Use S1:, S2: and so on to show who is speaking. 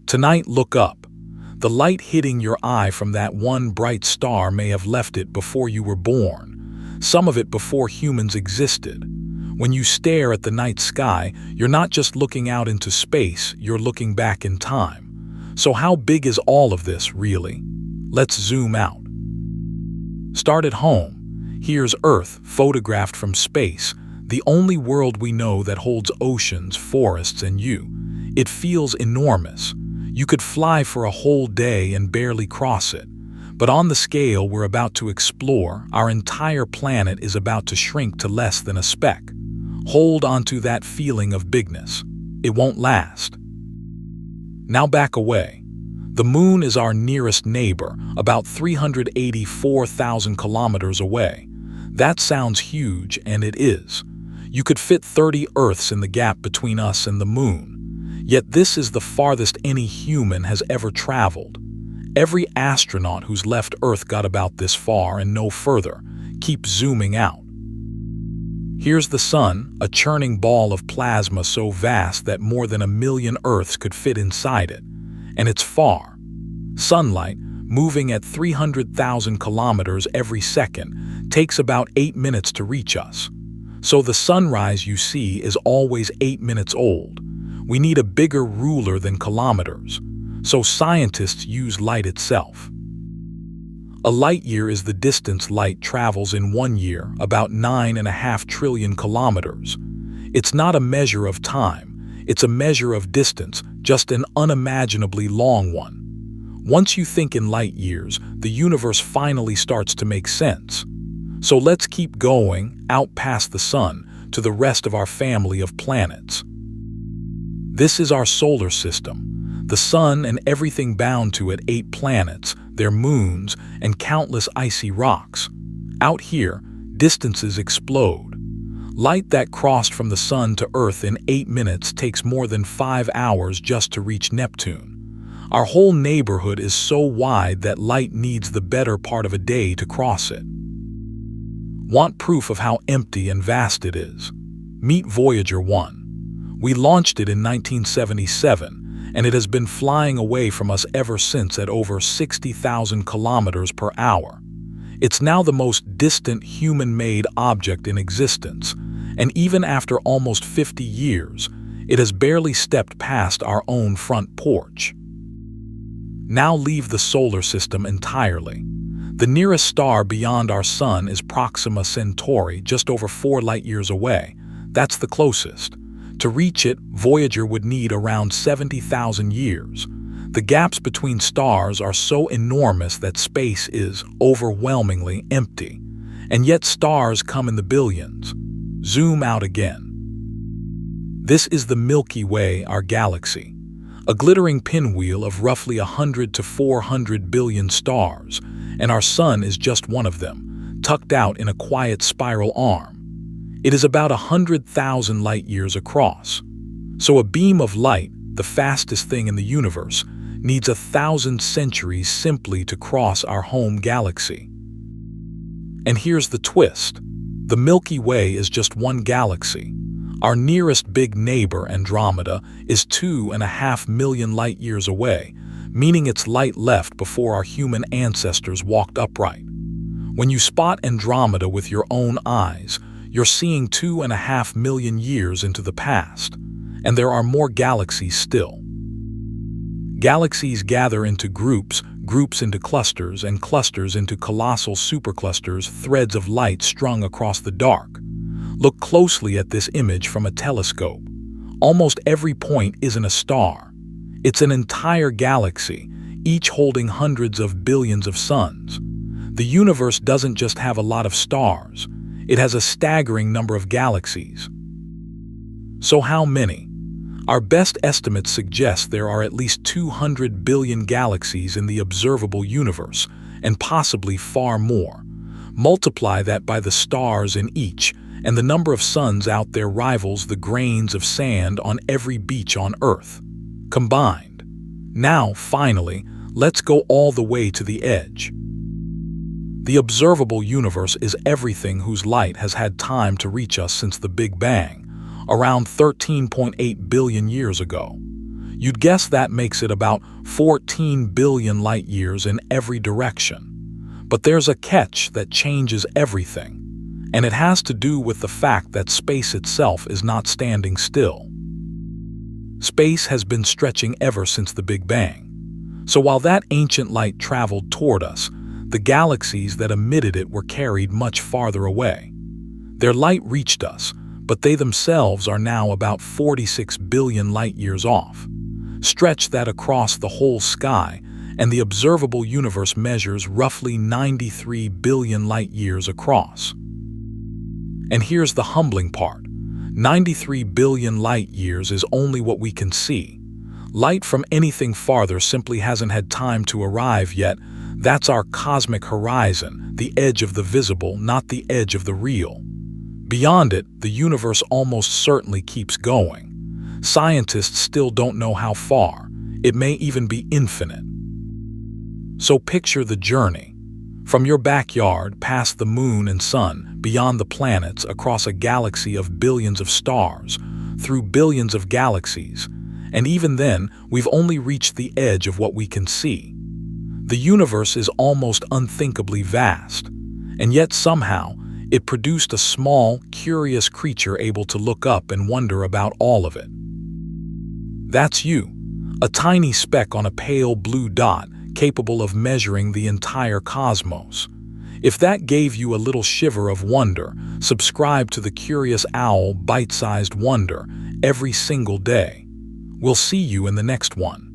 S1: Tonight, look up. The light hitting your eye from that one bright star may have left it before you were born, some of it before humans existed. When you stare at the night sky, you're not just looking out into space, you're looking back in time. So how big is all of this, really? Let's zoom out. Start at home. Here's Earth, photographed from space, the only world we know that holds oceans, forests, and you. It feels enormous. You could fly for a whole day and barely cross it. But on the scale we're about to explore, our entire planet is about to shrink to less than a speck. Hold onto that feeling of bigness. It won't last. Now back away. The moon is our nearest neighbor, about 384,000 kilometers away. That sounds huge, and it is. You could fit 30 Earths in the gap between us and the moon. Yet this is the farthest any human has ever traveled. Every astronaut who's left Earth got about this far and no further. Keep zooming out. Here's the sun, a churning ball of plasma so vast that more than 1 million Earths could fit inside it. And it's far. Sunlight, moving at 300,000 kilometers every second, takes about 8 minutes to reach us. So the sunrise you see is always 8 minutes old. We need a bigger ruler than kilometers. So scientists use light itself. A light year is the distance light travels in 1 year, about 9.5 trillion kilometers. It's not a measure of time, it's a measure of distance, just an unimaginably long one. Once you think in light years, the universe finally starts to make sense. So let's keep going, out past the sun, to the rest of our family of planets. This is our solar system. The sun and everything bound to it, 8 planets, their moons, and countless icy rocks. Out here, distances explode. Light that crossed from the sun to Earth in 8 minutes takes more than 5 hours just to reach Neptune. Our whole neighborhood is so wide that light needs the better part of a day to cross it. Want proof of how empty and vast it is? Meet Voyager 1. We launched it in 1977, and it has been flying away from us ever since at over 60,000 kilometers per hour. It's now the most distant human-made object in existence, and even after almost 50 years, it has barely stepped past our own front porch. Now leave the solar system entirely. The nearest star beyond our sun is Proxima Centauri, just over 4 light-years away. That's the closest. To reach it, Voyager would need around 70,000 years. The gaps between stars are so enormous that space is overwhelmingly empty. And yet stars come in the billions. Zoom out again. This is the Milky Way, our galaxy. A glittering pinwheel of roughly 100 to 400 billion stars, and our sun is just one of them, tucked out in a quiet spiral arm. It is about 100,000 light-years across. So a beam of light, the fastest thing in the universe, needs 1,000 centuries simply to cross our home galaxy. And here's the twist. The Milky Way is just one galaxy. Our nearest big neighbor, Andromeda, is 2.5 million light-years away, meaning it's light left before our human ancestors walked upright. When you spot Andromeda with your own eyes, you're seeing 2.5 million years into the past, and there are more galaxies still. Galaxies gather into groups, groups into clusters, and clusters into colossal superclusters, threads of light strung across the dark. Look closely at this image from a telescope. Almost every point isn't a star. It's an entire galaxy, each holding hundreds of billions of suns. The universe doesn't just have a lot of stars. It has a staggering number of galaxies. So how many? Our best estimates suggest there are at least 200 billion galaxies in the observable universe, and possibly far more. Multiply that by the stars in each, and the number of suns out there rivals the grains of sand on every beach on Earth, combined. Now, finally, let's go all the way to the edge. The observable universe is everything whose light has had time to reach us since the Big Bang, around 13.8 billion years ago. You'd guess that makes it about 14 billion light-years in every direction. But there's a catch that changes everything, and it has to do with the fact that space itself is not standing still. Space has been stretching ever since the Big Bang. So while that ancient light traveled toward us, the galaxies that emitted it were carried much farther away. Their light reached us, but they themselves are now about 46 billion light-years off. Stretch that across the whole sky, and the observable universe measures roughly 93 billion light-years across. And here's the humbling part. 93 billion light-years is only what we can see. Light from anything farther simply hasn't had time to arrive yet. That's our cosmic horizon, the edge of the visible, not the edge of the real. Beyond it, the universe almost certainly keeps going. Scientists still don't know how far. It may even be infinite. So picture the journey. From your backyard, past the moon and sun, beyond the planets, across a galaxy of billions of stars, through billions of galaxies, and even then, we've only reached the edge of what we can see. The universe is almost unthinkably vast, and yet somehow, it produced a small, curious creature able to look up and wonder about all of it. That's you, a tiny speck on a pale blue dot, capable of measuring the entire cosmos. If that gave you a little shiver of wonder, subscribe to the Curious Owl Bite-Sized Wonder every single day. We'll see you in the next one.